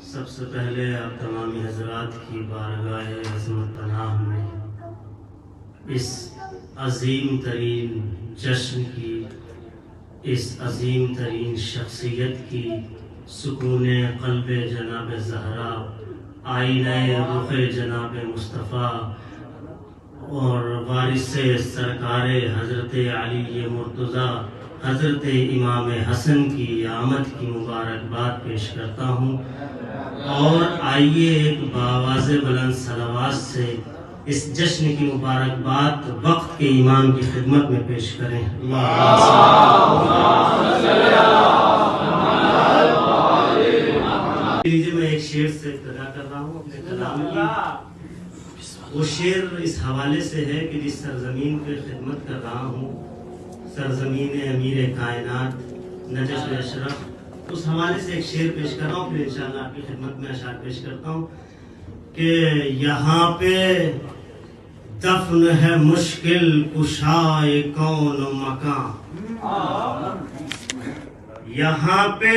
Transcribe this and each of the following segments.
सबसे पहले आप तमामी हजरात की बारगाह अज़मत पनाह में इस अजीम तरीन जश्न की, इस अजीम तरीन शख्सियत की सुकून क़ल्ब जनाब ज़हरा, आईने रुख़ जनाब मुस्तफ़ा और वारिस सरकार हज़रत अली मुर्तज़ा हज़रत इमाम हसन की आमद की मुबारकबाद पेश करता हूँ। और आइए एक बावाज़े बुलंद सलावात से इस जश्न की मुबारकबाद वक्त के इमाम की खिदमत में पेश करें। लीजिए, मैं एक शेर से इब्तिदा कर रहा हूँ अपने कलाम की। वो शेर इस हवाले से है कि जिस सरजमीन पे खिदमत कर रहा हूँ, सरजमीन अमीर कायनात नजफ़ अशरफ, उस हवाले से एक शेर पेश कर रहा हूँ। फिर इंशाअल्लाह आपकी खिदमत में अशार पेश करता हूँ कि यहाँ पे दफन है मुश्किल कुशाए कौन मकान, यहाँ पे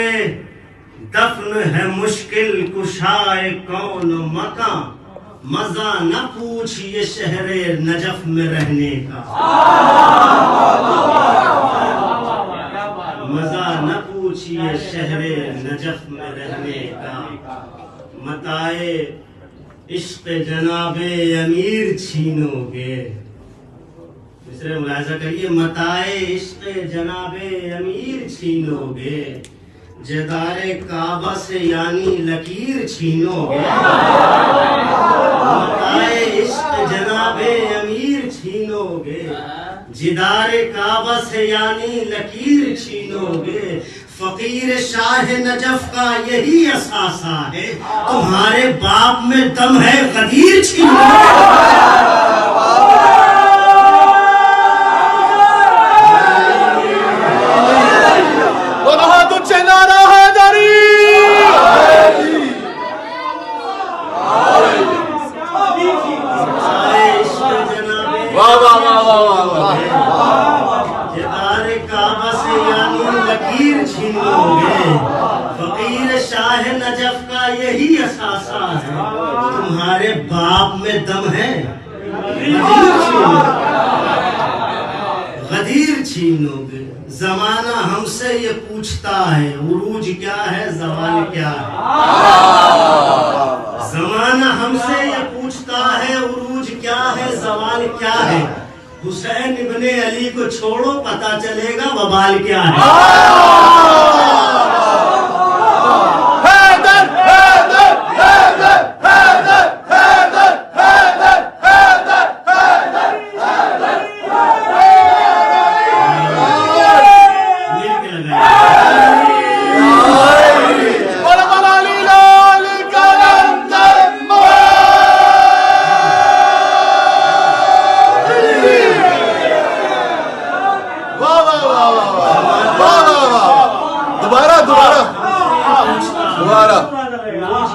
दफन है मुश्किल कुशाए कौन मकान, मजा न पूछिए शहरे नजफ में रहने का, मजा न पूछिए शहरे नजफ में रहने का, मताए इश्क जनाबे अमीर छीनोगे। दूसरे मुलाजा करिए, मताए इश्क जनाबे अमीर छीनोगे, जदारे काबा से यानी लकीर छीनोगे, मताए इश्क जनाबे अमीर छीनोगे, जिदारे काबा से यानी लकीर छीनोगे। फकीर शाह नजफ का यही असासा है, तुम्हारे बाप में दम है गदीर छीनोगे। फकीर शाह नजफ का यही असासा है, तुम्हारे बाप में दम है गदीर छीनोगे। जमाना हमसे ये पूछता है, उरूज क्या है जवाल क्या है, जमाना हमसे ये पूछता है, उरूज क्या है जवाल क्या है। हुसैन इब्ने अली को छोड़ो, पता चलेगा वबाल क्या है।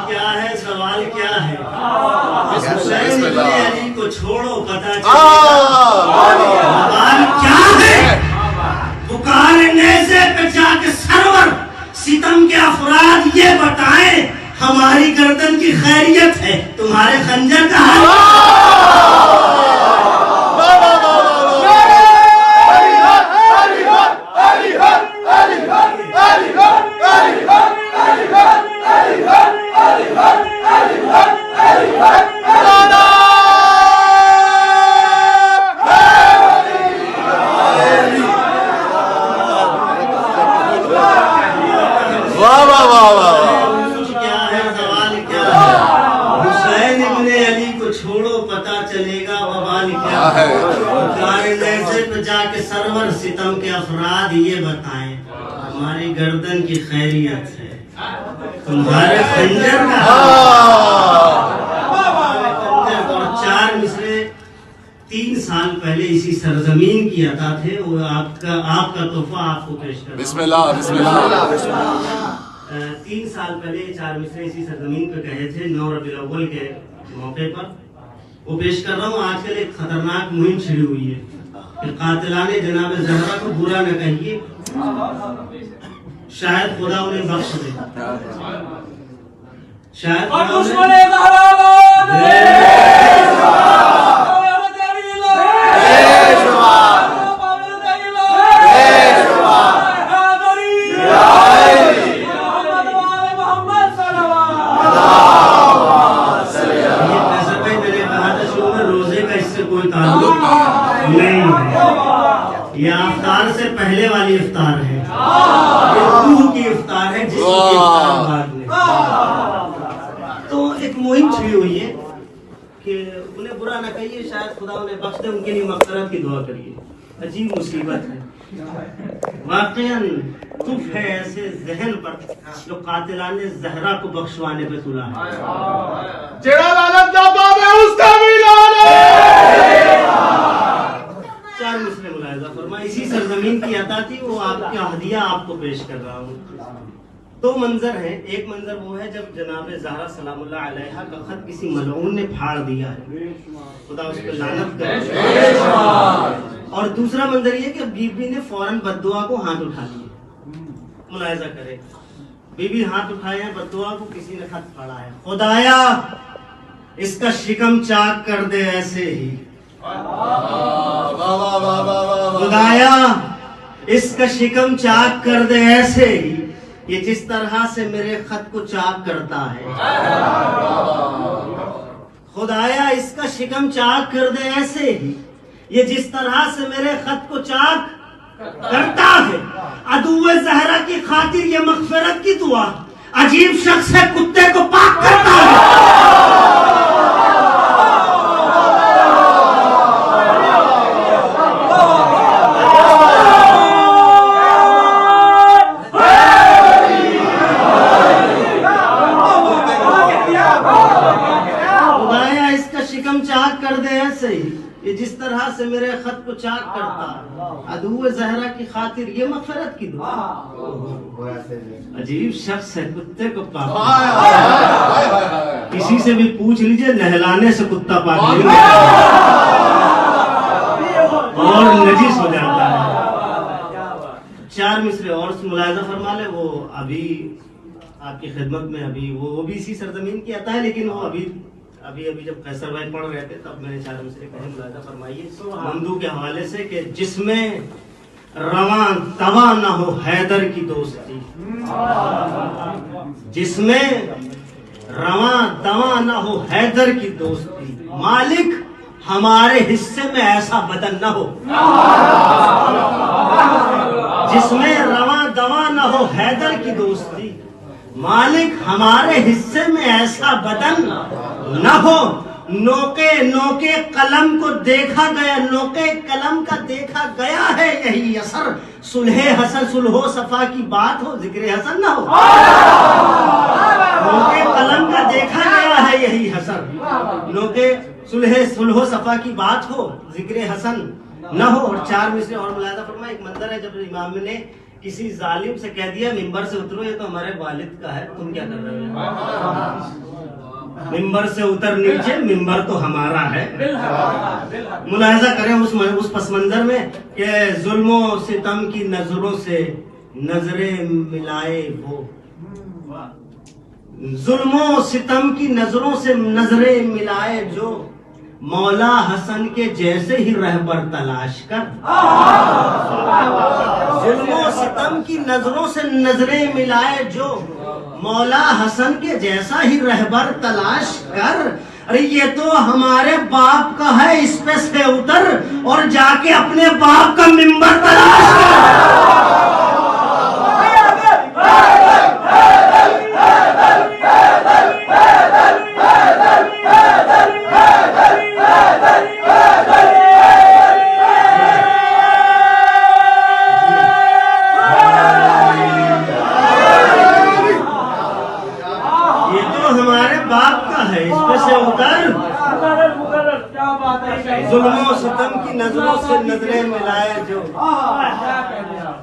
क्या है सवाल क्या है, हुसैन इब्ने अली को छोड़ो पता सवाल क्या है। पुकारने से पे जाके सरवर सितम के अफराद ये बताएं, हमारी गर्दन की खैरियत है, तुम्हारे खंजर का जाके सरवर सितम के अफराद ये बताएं, हमारी गर्दन की खैरियत है, तुम्हारे खंजर का। और 4 मिसरे 3 साल पहले इसी सरजमीन की अता थे, वो आपका तोहफा आपको पेश कर। बिस्मिल्लाह बिस्मिल्लाह। 3 साल पहले 4 मिसरे इसी सरजमीन पे कहे थे, 9 रबीउल अव्वल के मौके पर। वो पेश कर रहा हूँ। आजकल एक खतरनाक मुहिम छिड़ी हुई है कि कातिलाने जनाब ज़हरा को बुरा न कहिए, शायद खुदा उन्हें बख्श दे, शायद ये इफ्तार से पहले वाली इफ्तार है, ये रूह की इफ्तार है, जिसकी इफ्तार बाद में। तो एक मुहिम छुड़ी हुई है कि उन्हें बुरा ना कहिए, शायद खुदा उन्हें बख्श दे, उनके लिए मग़फ़िरत की दुआ करिए। अजीब मुसीबत है वाक़ईन, तुफ है ऐसे जहन पर जो कातिलाने ज़हरा को बख्शवाने पे तुला है। चार मिसरे मुलाहिज़ा फरमाए, इसी सरजमीन की अता थी, वो आपका हदिया आपको पेश कर रहा हूँ। दो मंजर है, एक मंजर वो है जब जनाब ज़हरा सलामुल्लाह अलैहा का खत किसी मलऊन ने फाड़ दिया है, खुदा उस पर लानत करे। और दूसरा मंजर ये कि बीबी ने फौरन बद्दुआ को हाथ उठा लिया। मुलाहिज़ा करे, बीबी हाथ उठाए हैं, बद्दुआ को किसी ने खत फाड़ा है, खुदाया इसका शिकम चाक कर दे ऐसे ही, खुदाया इसका शिकम चाक कर दे ऐसे ही, ये जिस तरह से मेरे खत को चाक करता है। खुदाया इसका शिकम चाक कर दे ऐसे ही, ये जिस तरह से मेरे खत को चाक करता है। अदुए ज़हरा की खातिर ये मग़फ़िरत की दुआ, अजीब शख्स है, कुत्ते को पाक करता है। चाक कर दे ऐसे ही, ये जिस तरह से मेरे खत को चाक करता है। अदुए ज़हरा की खातिर ये मग़फ़िरत की दुआ, अजीब शख्स है, कुत्ते को पाक। किसी से भी पूछ लीजिए, नहलाने से कुत्ता पाक नहीं और नजीस हो जाता है। चार मिसरे और मुलाहिज़ा फरमा ले, वो अभी आपकी खिदमत में, अभी वो भी इसी सरजमीन की आता है, लेकिन वो अभी जब कैसर भाई पढ़ रहे थे तब मैंने चार मिसरे कहे, मुलाहिज़ा फरमाइए ममदू के हवाले से कि जिसमें रवां तवा न हो हैदर की दोस्ती, जिसमें रवां तवा न हो हैदर की दोस्ती, मालिक हमारे हिस्से में ऐसा बदन न हो, जिसमें रवां दवा न हो हैदर की दोस्ती, मालिक हमारे हिस्से में ऐसा बदन न हो। नोके नोके कलम को देखा गया, नोके कलम का देखा गया है यही असर, सुलहे हसन सुलहो सफा की बात हो, जिक्र हसन न हो। नोके कलम का देखा गया है यही असर, नोके सुलहे सुलहो सफा की बात हो, जिक्र हसन न हो। और चार मिसरे और मुलाहिज़ा फरमाए, एक मंजर है जब इमाम ने किसी जालिम से कह दिया मिंबर से उतरो, ये तो हमारे वालिद का है, तुम क्या कर रहे हो? मिंबर से उतर नीचे, मिंबर तो हमारा है। मुलाहिज़ा करें उस पस मंजर में कि जुल्मो सितम की नजरों से नजरें मिलाए वो, जुल्मो सितम की नजरों से नजरें मिलाए जो, मौला हसन के जैसे ही रहबर तलाश कर। जुल्मो सितम की नजरों से नजरें मिलाए जो, मौला हसन के जैसा ही रहबर तलाश कर। अरे ये तो हमारे बाप का है, इस पे से उतर और जाके अपने बाप का मिंबर तलाश कर। जुल्मों सितम की नजरों से नजरें मिलाए जो,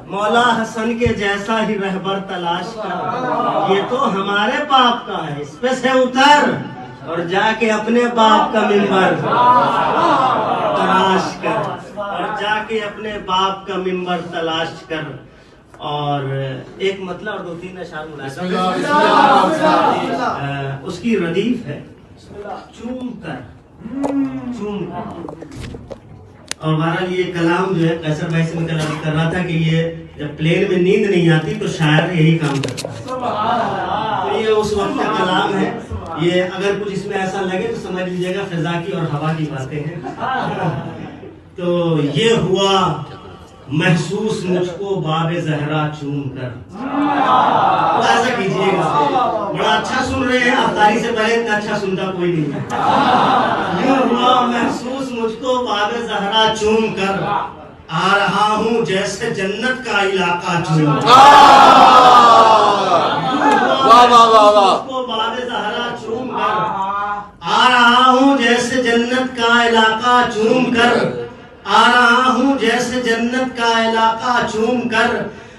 मौला हसन के जैसा ही रहबर तलाश कर। ये तो हमारे बाप का है, इस पे से उतर और जाके अपने बाप का मिंबर तलाश कर, और जाके अपने बाप का मिंबर तलाश कर। और एक मतलब और 2-3 अशार मुलाज़ा उसकी रदीफ है चूम कर। और बहरहाल ये कलाम जो है कैसर भाई से मैं कलाम कर रहा था कि ये जब प्लेन में नींद नहीं आती तो शायर यही काम करता है। तो ये उस वक्त का कलाम है। ये अगर कुछ इसमें ऐसा लगे तो समझ लीजिएगा फिजा की और हवा की बातें हैं। तो ये हुआ महसूस मुझको बाबे जहरा चूम कर। तो ऐसा कीजिएगा, बड़ा अच्छा सुन रहे हैं। अफ्तारी से पहले इतना अच्छा सुनता कोई नहीं है। ये हुआ महसूस मुझको बाबे जहरा चूम कर, आ रहा हूँ जैसे जन्नत का इलाका चूम कर। बाबे जहरा चूम कर, आ रहा हूँ जैसे जन्नत का इलाका चूम कर, आ रहा हूँ जैसे जन्नत का इलाका चूम कर।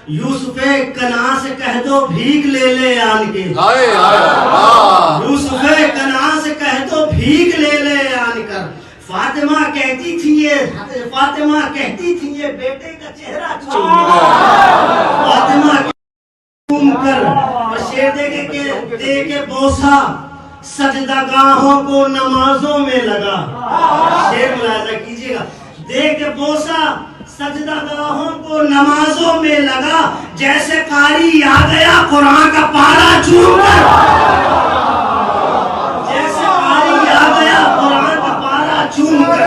यूसुफे कना से कह दो भीख ले ले आन के। यूसुफे कना से कह दो भीख ले ले आन कर। फातिमा कहती थी ये बेटे का चेहरा चूम कर। फातिमा चूम कर और शेर दे के बोसा सजदागाहों को नमाजों में लगा। शेर मुलाजा कीजिएगा। दे के बोसा सजदागाहों को नमाजों में लगा, जैसे कारी आ गया कुरान का पारा चूम कर। जैसे कारी आ गया कुरान का पारा चूम कर।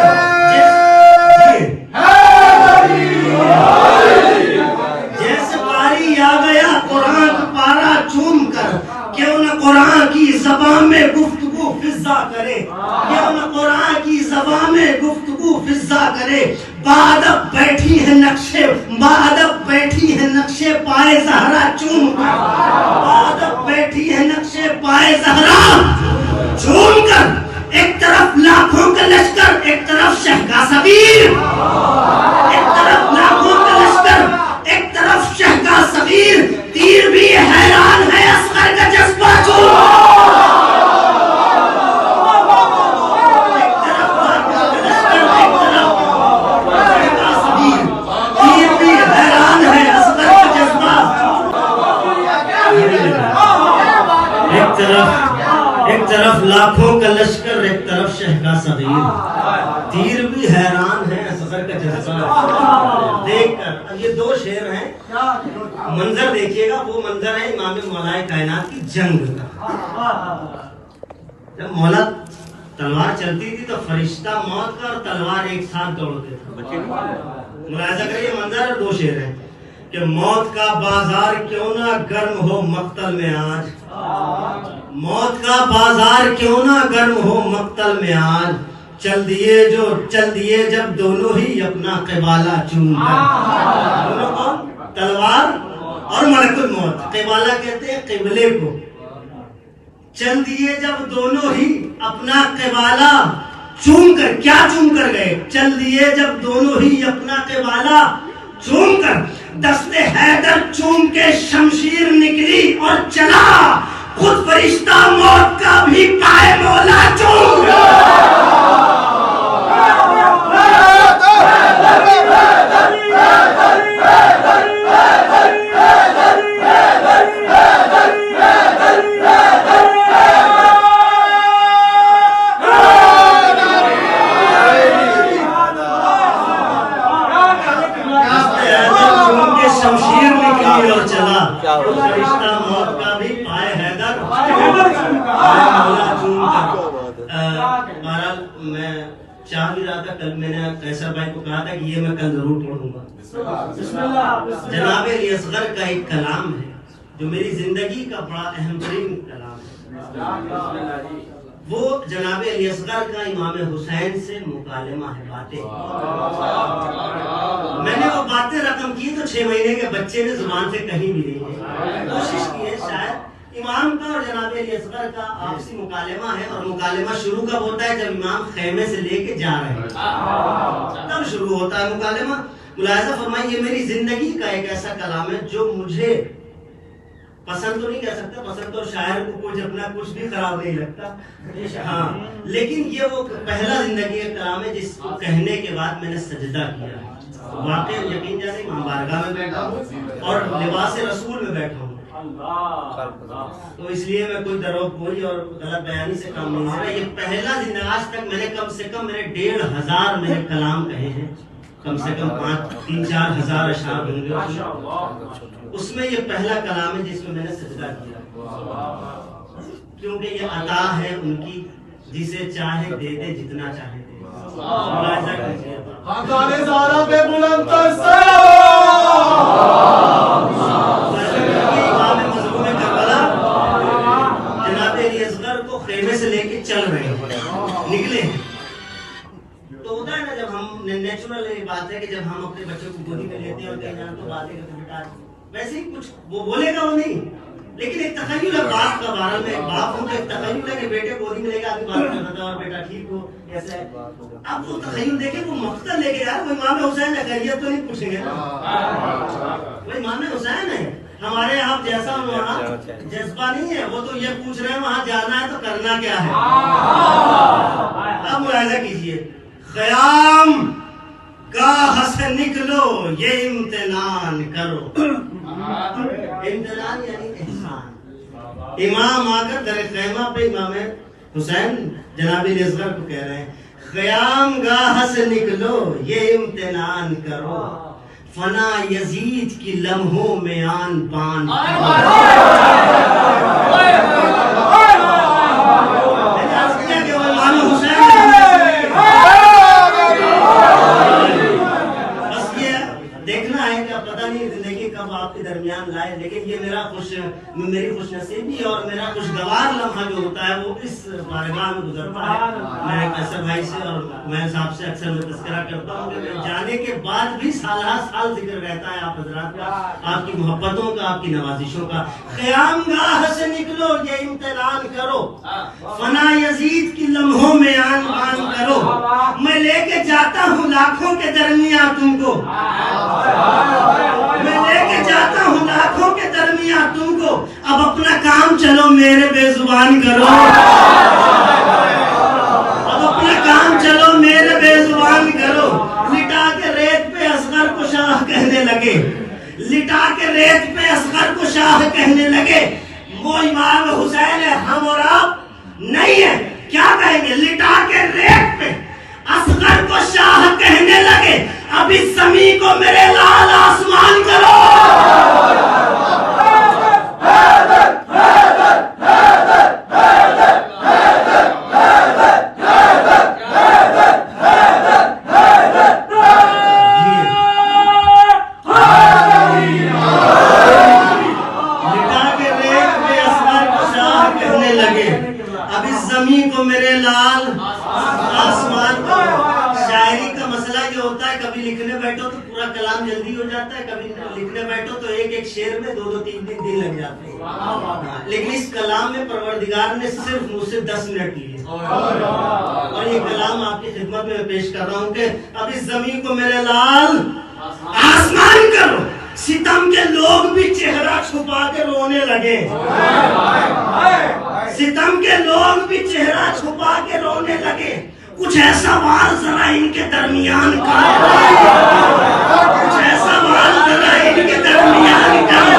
जैसे कारी आ गया कुरान का पारा चूम कर। क्यों न कुरान की ज़बान में गुफ्तगू फिज़ा करे, क्यों न कुरान की ज़बान में गुफ्तगू फिज़ा करे। बादब बैठी है नक्शे पाए ज़हरा चूम कर। बादब बैठी है नक्शे पाए ज़हरा चूम कर। एक तरफ लाखों का लश्कर, एक तरफ शहका सबीर। एक तरफ लाखों का लश्कर, एक तरफ शहका सबीर। तीर भी हैरान है असगर का जज्बा चूम। एक तरफ लाखों का लश्कर, एक तरफ शहका सबीर। तीर भी हैरान है असगर का जज्बा। एक तरफ लाखों का लश्कर, एक तरफ शहका सबीर। तीर भी हैरान है असगर का जज्बा देखकर। अब ये 2 शेर हैं। मंजर देखिएगा, वो मंजर है इमाम मौलाए कायनात की जंग का। जब मौला तलवार चलती थी तो फरिश्ता मौत का और तलवार एक साथ दौड़ते थे। मुलाहिजा करिए मंजर। 2 शेर हैं कि मौत का बाजार क्यों ना गर्म हो मक्तल में आज। मौत का बाजार क्यों ना गर्म हो मक्तल में आज। चल दिए जब दोनों ही अपना क़िबाला चूम कर। दोनों कौन? तलवार और मलकुल मौत। क़िबाला कहते हैं क़िबले को। चल दिए जब दोनों ही अपना क़िबाला चूम कर। क्या चूम कर गए? चल दिए जब दोनों ही अपना क़िबाला चूम कर। दस्ते हैदर चूम के शमशीर निकली और चला। खुद फरिश्ता मौत का भी पाए मौला चूम कर। कल मैंने कैसर भाई को कहा था कि ये मैं कल जरूर पढ़ूंगा। जनाब अली असगर का एक कलाम है जो मेरी जिंदगी का बड़ा अहम तरीन कलाम है। वो जनाब अली असगर का इमाम हुसैन से मुकालमा है। बातें मैंने वो बातें रकम की तो 6 महीने के बच्चे ने जुबान से कहीं भी नहीं है। कोशिश की है शायद इमाम का और जनाब अली असगर का आपसी मुकालमा है। और मुकालमा शुरू कब होता है? जब इमाम खेमे से लेके जा रहे हैं तब शुरू होता है मुकालमा। मुलाहिजा फरमाइए, ये मेरी जिंदगी का एक ऐसा कलाम है जो मुझे पसंद तो नहीं कह सकता, पसंद तो शायर को कुछ अपना कुछ भी खराब नहीं लगता। हाँ, लेकिन ये वो पहला जिंदगी का कलाम है जिसको कहने के बाद मैंने सजदा किया। वाकई यकीन जाने मां बारगाह में बैठा हूँ और लिबास रसूल में बैठा हूँ, तो इसलिए मैं कोई दरोगोई और गलत बयानी से काम नहीं कर रहा। ये पहला जिंदगी, आज तक मैंने कम से कम मेरे 1500 मेरे कलाम कहे हैं, कम से कम 3-4 हजार अशार होंगे, उसमें ये पहला कलाम है जिसमें मैंने सजदा किया, क्योंकि ये अता है उनकी, जिसे चाहे दे दे, जितना चाहे दे। खेमे से लेके चल रहे हैं, निकले हैं, तो होता है ना जब हम नेचुरल बात है कि जब हम अपने बच्चों को गोदी में लेते हैं और कहीं जाना तो बातें करते बेटा, वैसे ही कुछ वो बोलेगा वो नहीं, लेकिन एक तखय्युल है बाप का, बारह में एक बाप हूँ तो एक तखय्युल है कि बेटे गोदी में लेके आगे बात करना था और बेटा ठीक हो ऐसा है। अब वो तखय्युल देखे वो मकसद लेके यार, वो इमाम हुसैन है, खैरियत तो नहीं पूछेंगे, वो इमाम हुसैन है, हमारे यहाँ जैसा वहाँ जज्बा नहीं है, वो तो ये पूछ रहे हैं वहाँ जाना है तो करना क्या है। अब मुलाहिजा कीजिए, क़याम गाह से निकलो ये इम्तिनान करो, इम्तिनान यानी एहसान। इमाम आकर दर ख़ैमा पे इमाम हुसैन जनाबी असगर को कह रहे हैं, क़याम गाह से निकलो ये इम्तिनान करो, फना यजीद की लम्हों में आन पान। देखना है क्या पता नहीं जिंदगी कब आपके दरमियान लाए, लेकिन ये मेरी खुशनसीबी और मेरा खुशगवार लम्हा जो होता है वो इस बारगाह में गुजरता है। मैं कैसर भाई से और मैं साहब से अक्सर मैं तस्करा करता हूँ कि मैं जाने के बाद भी साल जिक्र रहता है आप हजरात का, आपकी मोहब्बतों का, आपकी नवाजिशों का। क़याम गाह से निकलो ये इम्तिनान करो, फना यजीद की लम्हों में आन पान करो, मैं लेके जाता हूँ लाखों के दरमियान तुमको, मैं लेके जाता हूँ लाखों के दरमियान तुमको, अब अपना काम चलो मेरे बेजुबान करो, अब अपना काम चलो मेरे बेजुबान करो। लिटा के रेत पे असगर को शाह कहने लगे, लिटा के रेत पे असगर को शाह कहने लगे, वो इमाम हुसैन है, हम और आप नहीं है, क्या कहेंगे? लिटा के रेत पे असगर को शाह कहने लगे, अब इस ज़मी को मेरे लाल आसमान करो। लिटा के रेत पे असगर को शाह कहने लगे, अब इस ज़मी को मेरे लाल आसमान करो। शायरी का मसला ये होता है, कभी लिखने बैठो तो पूरा कलाम जल्दी हो जाता है, कभी लिखने बैठो तो एक शेर में 2-3 दिन लग जाते हैं, लेकिन इस कलाम में परवरदिगार ने सिर्फ मुझसे 10 मिनट लिए और ये कलाम आपकी खिदमत में पेश कर रहा हूँ कि अब इस ज़मीन को मेरे लाल आसमान करो। सितम के लोग भी चेहरा छुपा के रोने लगे, सितम के लोग भी चेहरा छुपा के रोने लगे, कुछ ऐसा वार जरा इनके दरमियान करो, कुछ ऐसा वार जरा इनके दरमियान करो।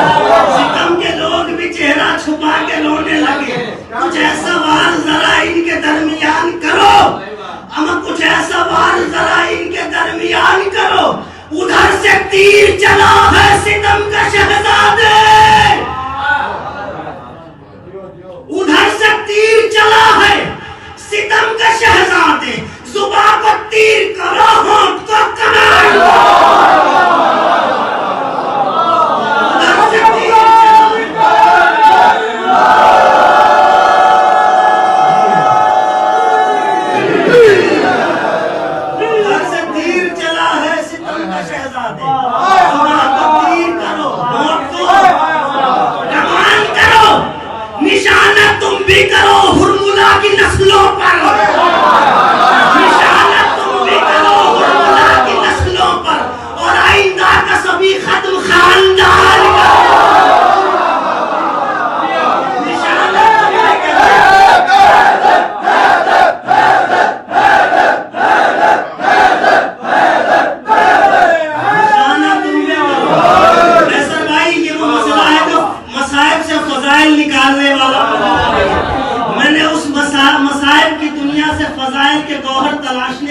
सितम के लोग भी चेहरा छुपा के रोने लगे, कुछ ऐसा वार जरा इनके दरमियान करो, अम कुछ ऐसा वार जरा इनके दरमियान करो। उधर से तीर चला है सितम का शहजादे, उधर से तीर चला है सितम का शहजादे, जुबान को तीर करो होंठ को कमाल। उधर से तीर चला है सितम का शहजादे, जुबान को तीर करो होंठ को कमाल करो, निशाना तुम भी करो हुरमुला की नस्लों पर, निशाना तुम भी करो हुरमुला की नस्लों पर, और आइंदा का सभी खत्म खानदान का।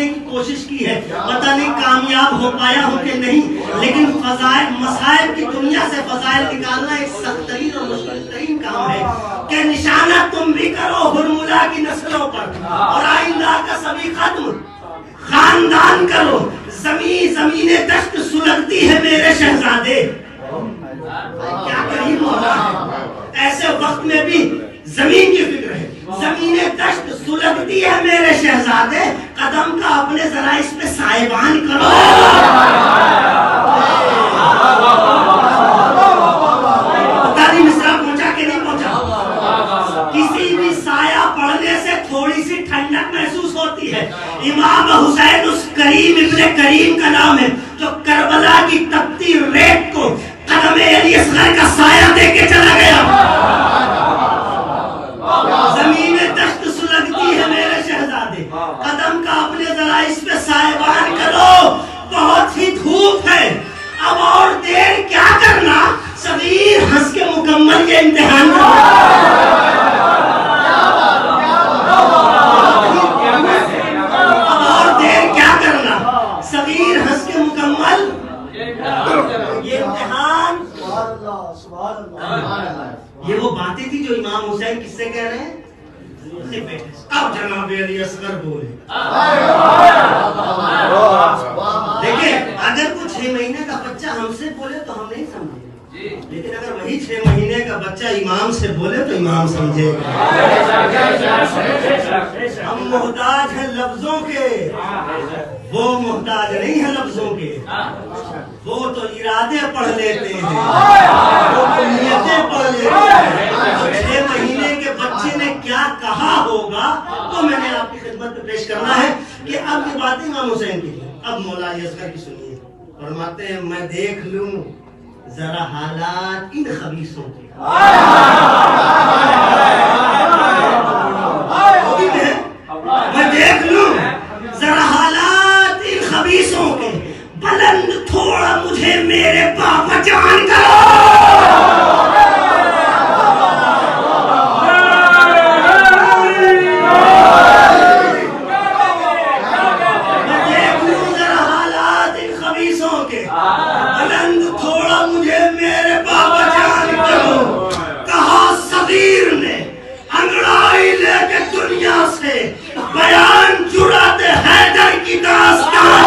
समझने की कोशिश की है, पता नहीं कामयाब हो पाया हूँ कि नहीं, लेकिन फजाइल मसाइल की दुनिया से फजाइल निकालना एक सख्त तरीन और मुश्किल तरीन काम है कि निशाना तुम भी करो हुरमुला की नस्लों पर और आइंदा का सभी खत्म खानदान करो। जमीने दश्त सुलगती है मेरे शहजादे, क्या करीब मौला है। ऐसे वक्त में भी जमीन की फिक्र है, जमीने दश्त सुलगती है मेरे शहजादे, कदम का अपने जरा इस पे साहिबान करो। ताली मिसरा पहुंचा के नहीं पहुंचा, किसी भी साया पड़ने से थोड़ी सी ठंडक महसूस होती है। इमाम हुसैन उस करीम इब्ने करीम का नाम है जो करबला की तपती रेत को कदम अली असगर का साया देके चला गया। जमीन दश्त सुलगती है मेरे शहजादे, कदम का अपने जरा इस पे साहिबान करो, बहुत ही धूप है, अब और देर क्या करना, सगीर हंस के मुकम्मल ये इम्तिहान ये वो बातें थी जो इमाम हुसैन किससे कह रहे हैं। अब जनाब अली असगर बोले। देखिए, अगर कुछ 6 महीने का बच्चा हमसे बोले तो हम नहीं समझेंगे, लेकिन अगर वही 6 महीने का बच्चा इमाम से बोले तो इमाम समझेगा। हम मोहताज हैं लफ्जों के, वो मोहताज नहीं है लफ्जों के, वो तो इरादे पढ़ लेते हैं, वो तो नियतें पढ़ लेते हैं। तो 6 महीने के बच्चे ने क्या कहा होगा तो मैंने आपकी खिदमत में पेश करना है कि अब ये बातें इमाम हुसैन की है। अब मौला असगर की सुनिए, फरमाते हैं मैं देख लूं जरा हालात इन खबीसों के, मैं देख लूं जरा हालात इन खबीसों के, बुलंद थोड़ा मुझे मेरे बाबा जान करो। बयान जुराते हैदर की दास्तान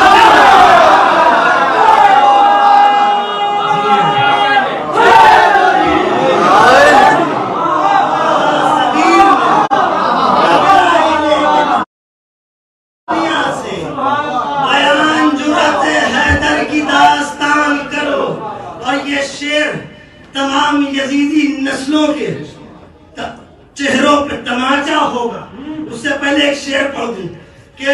बयान जुराते हैदर की दास्तान करो। और ये शेर तमाम यजीदी नस्लों के चेहरों पे तमाचा होगा। उससे पहले एक शेर पढ़ दूं कि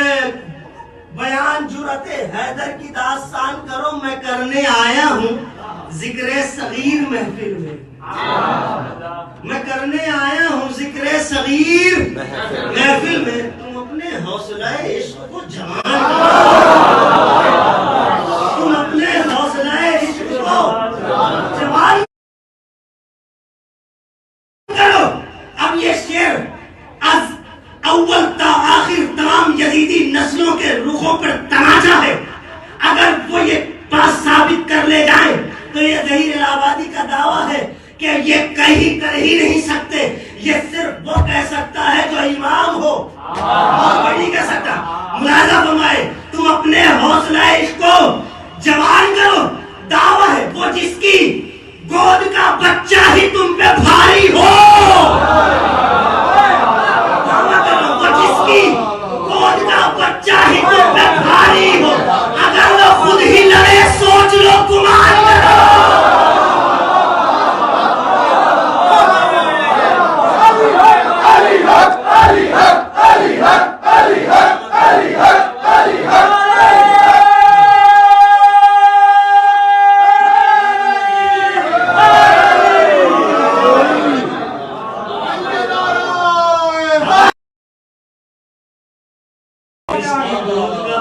बयान जुरते हैदर की दास्तान करो, मैं करने आया हूँ जिक्रे सगीर महफिल में, मैं करने आया हूँ जिक्रे सगीर महफिल में, तुम अपने हौसला इश्क को जवान करो, तुम अपने हौसला इश्क को जवान करो। अब ये शेर अव्वल ता आखिर तमाम यजीदी नस्लों के रुखों पर तमाचा है। अगर वो ये बात साबित कर ले जाए तो ये ज़हीर इलाहाबादी का दावा है कि ये कहीं कर ही नहीं सकते, ये सिर्फ वो कह सकता है जो इमाम हो, और कोई नहीं कह सकता। मुलाजा फरमाए, तुम अपने हौसला इसको जवान करो, दावा है वो जिसकी गोद का बच्चा ही तुम पे भारी हो, गोद का बच्चा ही तुम पे भारी हो, अगर वो खुद ही लड़े सोच लो गुमान करो।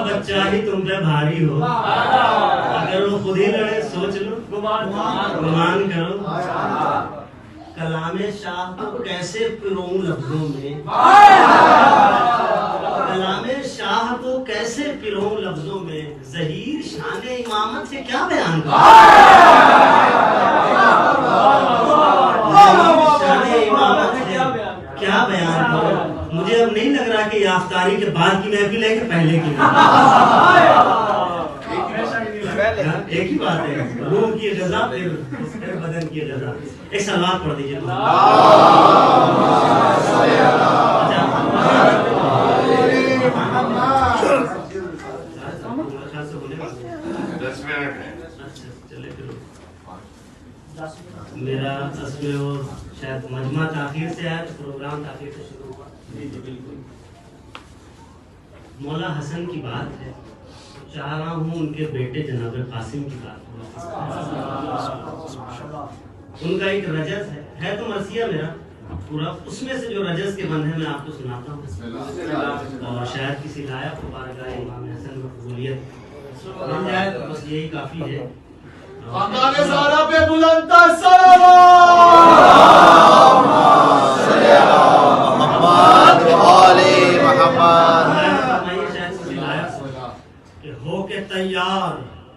बच्चा ही तुम पे भारी हो, अगर वो खुद ही लड़े सोच लो गुमान करो। कलामे शाह को कैसे पिरोऊं लफ्जों में, कलामे शाह को कैसे गिरों लफ्जों में ज़हीर शान इमामत से क्या बयान करूं? शान इमामत से क्या बयान करूं? मुझे अब नहीं लग रहा कि याफ्तारी के बाद की महफिल है कि पहले की। एक ही बात है, रूह की ग़ज़ा फिर बदन की ग़ज़ा। एक सलावत पढ़ दीजिए। मेरा असमें वो शायद मजमा ताखीर से आया तो प्रोग्राम ताखीर से शुरू हुआ। मौला हसन की बात है, चाह रहा हूँ उनके बेटे जनाब कासिम की बात। उनका एक रजस है तो मरसिया मेरा पूरा, उसमें से जो रजस के बंद है मैं आपको सुनाता हूँ और शायद किसी लायक को बारगाह इमाम हसन में कबूलियत मिल जाए तो बस यही काफी है। पे बुलंद हो के तैयार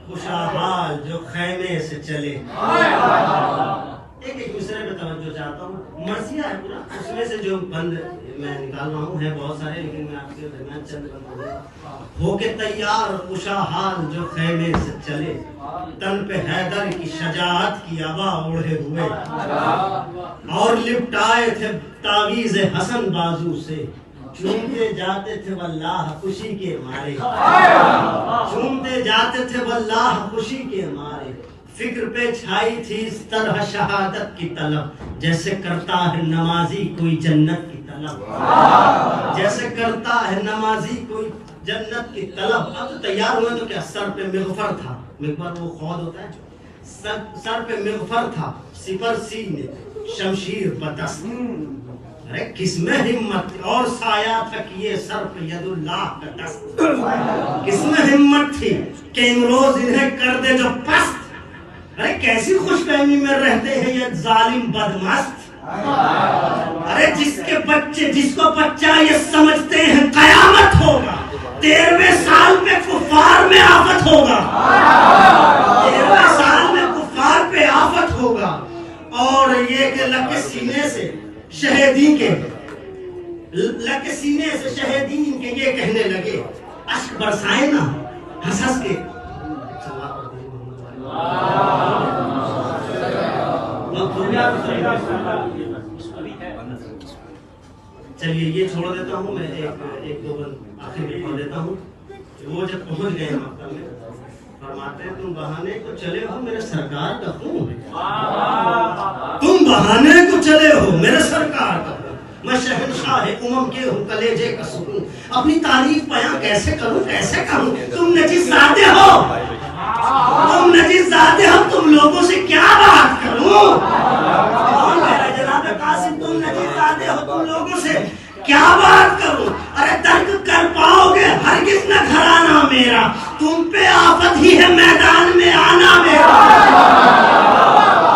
खुशहाल जो खैमे से चले। एक दूसरे पे तवज्जो चाहता हूँ, मर्सिया है पूरा, उसमें से जो बंद मैं निकाल रहा हूँ है बहुत सारे, लेकिन मैं आपके दरमियान चंद बंद हो के तैयार खुशहाल जो खैमे से चले, तन पे हैदर की शजाअत की आबा ओढ़े हुए और लिपटाए थे तावीज़ हसन बाजू से, चूमते जाते थे वल्लाह खुशी के मारे, चूमते जाते थे वल्लाह खुशी के मारे। फिक्र पे छाई थी इस तरह शहादत की तलब, जैसे करता है नमाजी कोई जन्नत की तलब, जैसे करता है नमाजी कोई जन्नत की तलब। अब तो तैयार हुए तो क्या, सर पे मिग़फ़र था, मिग़फ़र वो खौद होता है, सर पे मिग़फ़र था, सिपर सीने शमशीर बदस्त। अरे किसमें हिम्मत और साया था कि ये सर पे यदुल्लाह का दस्त, किसमें हिम्मत थी कि इमरोज इन्हें कर दे जो पस्त। अरे कैसी खुशफहमी में रहते हैं ये जालिम बदमस्त। अरे जिसके बच्चे जिसको बच्चा ये समझते हैं कयामत होगा, 13वें साल में कुफार में आफत होगा, 13वें साल में कुफार पे आफत होगा। और ये कि लगे सीने से शहीदी के लगे सीने से शहीदीन के ये कहने लगे, अश्क बरसाए ना हंस हंस के। चलिए ये छोड़ देता हूँ मैं, एक दो बंद आखिर में पढ़ देता हूँ। वो जब पहुंच गए मक्का में फरमाते हैं, तुम बहाने को चले हो मेरे सरकार का खून है, तुम बहाने को चले हो मेरे सरकार का, मैं शहंशाह उमम के हूँ कलेजे का सुकून। अपनी तारीफ बयां कैसे करूँ कैसे करूँ, तुम नजीज़ादे हो, तुम नजीज़ादे हो, तुम लोगों से क्या बात करूँ। मेरा जनाब कासिम तुम नजीज़ादे हो, तुम लोगों से क्या बात करूं। अरे तर्क कर पाओगे हरगिज़ न घराना मेरा, तुम पे आफत ही है मैदान में आना मेरा,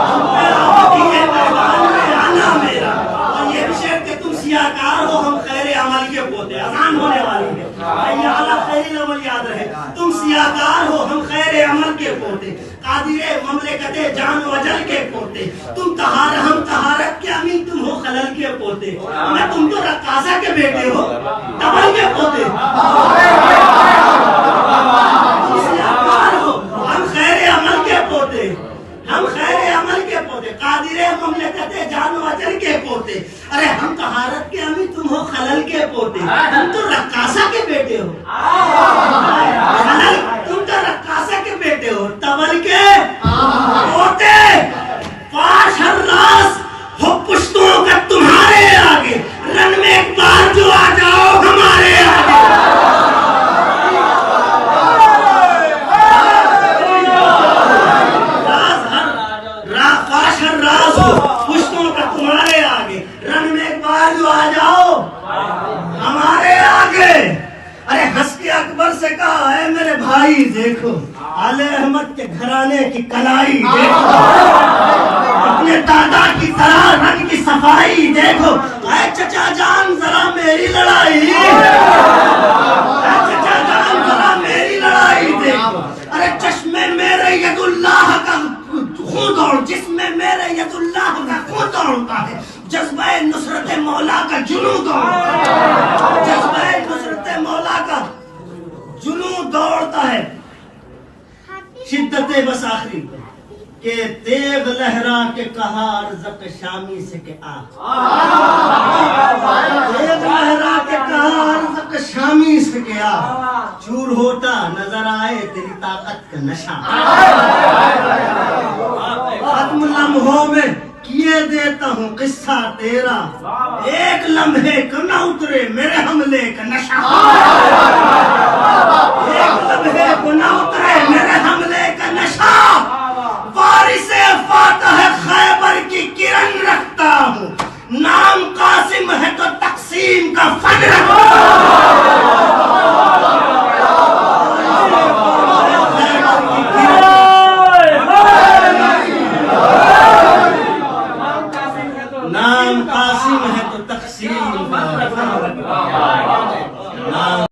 तुम पे आफत ही है मैदान में आना मेरा। और ये भी शेर कि तुम सियाकार हो हम खैर अमल के पोते, अज़ान होने वाली है, ये आला खैर अमल याद रहे। तुम सियाकार हो हम खैर अमल के पोते, कादिरे ममलकते जान वजल के पोते, तुम हम तहारत के अमीन, तुम हो खलल के पोते। मैं तुम तो रक्कासा के बेटे हो, तबल के पोते, तुम सियाकार हो हम खैर अमल के पोते, हम खैर अमल के पोते, कादिरे ममलकते जान वजल के पोते। अरे हम तहारत के अमीन, तुम हो खलल के पोते, तुम तो रक्कासा के बेटे हो, तुम तो रक्कासा के बेटे हो, तबल के पोते। फाश हर्रास हो पुश्तों का तुम्हारे आगे, रन में एक बार जो आ जाओ हमारे आगे। फाश हर्रास हो पुश्तों का तुम्हारे आगे, रन में एक बार जो आ जाओ हमारे आगे। अरे हंस के अकबर से कहा है मेरे भाई देखो, आले अहमद के घराने की कलाई देखो, अपने दादा की तरह रंग की सफाई देखो। ऐ चचा जान जरा मेरी लड़ाई, ऐ चचा जान जरा मेरी का जुनून दौड़ता, जज्बे नुसरत मौला का जुनून दौड़ता है। शिद्दत बस आखिरी के तेग लहरा के कहा अर्ज़क शामी से के आ, तेग लहरा के कहा अर्ज़क शामी से के आ, चूर होता नजर आए तेरी ताकत का नशा। खत्म लम्हों में किए देता हूँ किस्सा तेरा, एक लम्हे को न उतरे मेरे हमले का नशा। एक लम्हे को न उतरे मेरे हमले का नशा, वारिसे फातह खैबर की किरण रखता हूँ, नाम कासिम है तो तकसीम का फन रखता नाम कासिम है तो तकसीम का फन रखता।